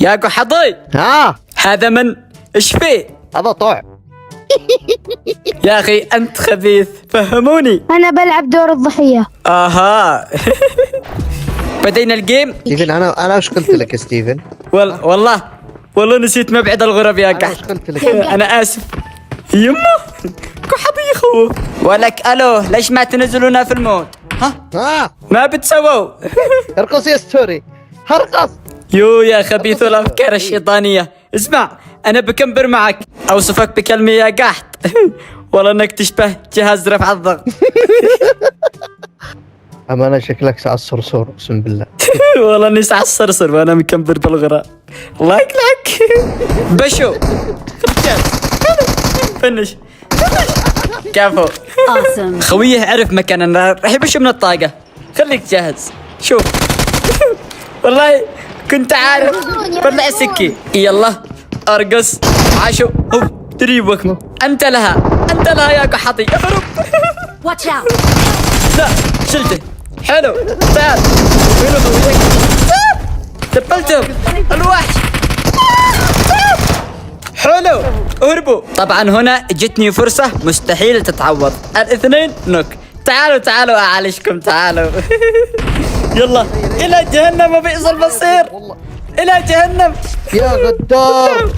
يا قحطي ها هذا من ايش فيه؟ هذا طوع. يا اخي انت خبيث، فهموني. أنا بلعب دور الضحية. اها. بدينا الجيم. ستيفن انا ايش قلت لك يا ستيفن؟ والله نسيت مبعد الغرب يا انا ايش قحط. قلت لك؟ انا اسف. يمه قحط يخوف. ولك الو، ليش ما تنزلونا في الموت؟ ها ما بتسووا؟ ارقص يا ستوري، ارقص. يو يا خبيث الافكار الشيطانيه. اسمع، انا بكمبر معك، اوصفك بكلمه يا قحط. والله انك تشبه جهاز رفع الضغط. امانه شكلك ساعة الصرصور اقسم بالله. والله اني ساعة الصرصر وانا مكمبر بالغراء. الله يكلك. بشو فنش كفو. خويه عرف مكاننا، راح يبش من الطاقة. خليك جاهز. شوف. والله كنت عارف. طلع سكي. يلا ارقص. عاشو هو تريبك. انت لها يا قحطي. اهرب. Watch out! لا شلته. حلو. تعال. وين خويك؟ دبلتهم. الوحش. حلو. اهربوا. طبعا هنا جتني فرصة مستحيل تتعوض. الاثنين نوك. تعالوا اعالجكم، تعالوا. يلا الى جهنم بئس المصير. الى جهنم يا غدار.